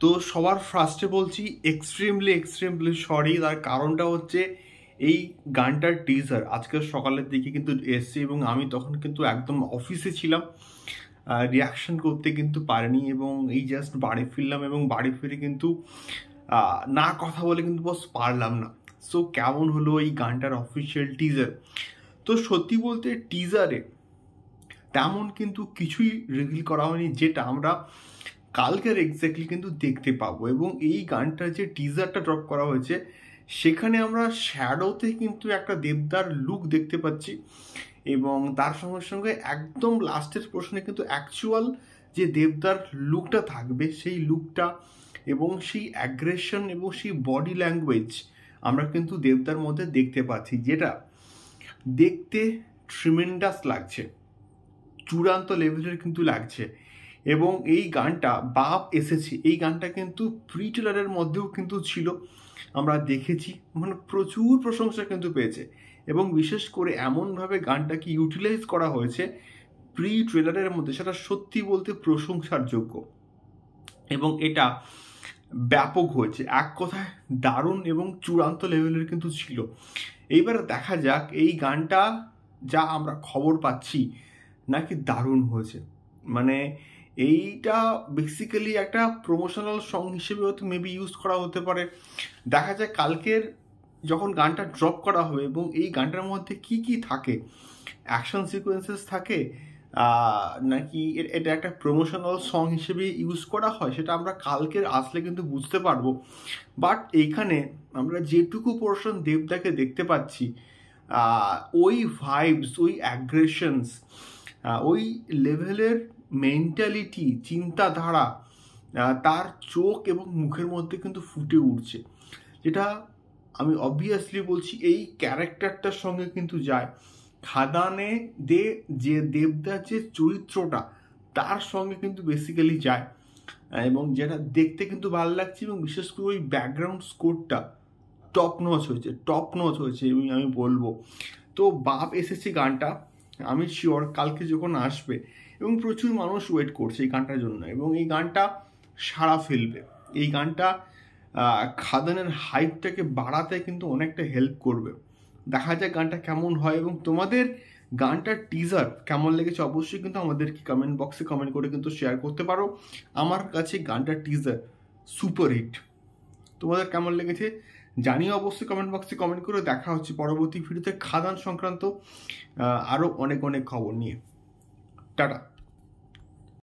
তো সবার ফার্স্টে বলছি এক্সট্রিমলি সরি। তার কারণটা হচ্ছে এই গানটার টিজার আজকে সকালের দিকে কিন্তু এসছে এবং আমি তখন কিন্তু একদম অফিসে ছিলাম, রিয়াকশন করতে কিন্তু পারিনি এবং এই জাস্ট বাড়ি ফিরলাম এবং বাড়ি ফিরে কিন্তু না কথা বলে কিন্তু বস পারলাম না। সো কেমন হলো এই গানটার অফিসিয়াল টিজার? তো সত্যি বলতে টিজারে তেমন কিন্তু কিছুই রিভিল করা হয়নি যেটা আমরা কালকের এক্স্যাক্টলি কিন্তু দেখতে পাবো। এবং এই গানটার যে টিজারটা ড্রপ করা হয়েছে সেখানে আমরা শ্যাডোতে কিন্তু একটা দেবদার লুক দেখতে পাচ্ছি এবং তার সঙ্গে সঙ্গে একদম লাস্টের পোর্শনে কিন্তু অ্যাকচুয়াল যে দেবদার লুকটা থাকবে সেই লুকটা এবং সেই অ্যাগ্রেশন এবং সেই বডি ল্যাঙ্গুয়েজ আমরা কিন্তু দেবদার মধ্যে দেখতে পাচ্ছি, যেটা দেখতে ট্রিমেন্ডাস লাগছে, চূড়ান্ত লেভেলের কিন্তু লাগছে। এবং এই গানটা বাপ এসেছে, এই গানটা কিন্তু প্রি ট্রেলারের মধ্যেও কিন্তু ছিল, আমরা দেখেছি, মানে প্রচুর প্রশংসা কিন্তু পেয়েছে এবং বিশেষ করে এমনভাবে গানটাকে ইউটিলাইজ করা হয়েছে প্রি ট্রেলারের মধ্যে, সেটা সত্যি বলতে প্রশংসার যোগ্য এবং এটা ব্যাপক হয়েছে, এক কথায় দারুণ এবং চূড়ান্ত লেভেলের কিন্তু ছিল। এইবার দেখা যাক এই গানটা যা আমরা খবর পাচ্ছি নাকি দারুণ হয়েছে। মানে এইটা বেসিক্যালি একটা প্রমোশনাল সং হিসেবে হয়তো মেবি ইউজ করা হতে পারে। দেখা যায় কালকের যখন গানটা ড্রপ করা হবে এবং এই গানটার মধ্যে কি কি থাকে, অ্যাকশন সিকোয়েন্সেস থাকে নাকি এটা একটা প্রমোশনাল সং হিসেবে ইউজ করা হয়, সেটা আমরা কালকের আসলে কিন্তু বুঝতে পারবো। বাট এইখানে আমরা যেটুকু পোর্শন দেবদাকে দেখতে পাচ্ছি, ওই ভাইবস, ওই অ্যাগ্রেশনস, ওই লেভেলের মেন্টালিটি, চিন্তাধারা তার চোখ এবং মুখের মধ্যে কিন্তু ফুটে উঠছে, যেটা আমি অবভিয়াসলি বলছি এই ক্যারেক্টারটার সঙ্গে কিন্তু যায়। খাদানে যে দেবদার যে চরিত্রটা তার সঙ্গে কিন্তু বেসিক্যালি যায় এবং যেটা দেখতে কিন্তু ভালো লাগছে এবং বিশেষ করে ওই ব্যাকগ্রাউন্ড স্কোরটা টপ নচ হয়েছে এবং আমি বলবো। তো বাপ এসেছে গানটা, আমি শিওর কালকে যখন আসবে এবং প্রচুর মানুষ ওয়েট করছে এই গানটার জন্য এবং এই গানটা সাড়া ফেলবে। এই গানটা খাদানের হাইপটাকে বাড়াতে কিন্তু অনেকটা হেল্প করবে। দেখা যাক গানটা কেমন হয় এবং তোমাদের গানটার টিজার কেমন লেগেছে অবশ্যই কিন্তু আমাদেরকে কমেন্ট বক্সে কমেন্ট করে কিন্তু শেয়ার করতে পারো। আমার কাছে গানটার টিজার সুপার হিট, তোমাদের কেমন লেগেছে জানিও অবশ্যই কমেন্ট বক্সে কমেন্ট করে। দেখা হচ্ছে পরবর্তী ভিডিওতে খাদান সংক্রান্ত আরও অনেক খবর নিয়ে। টাটা।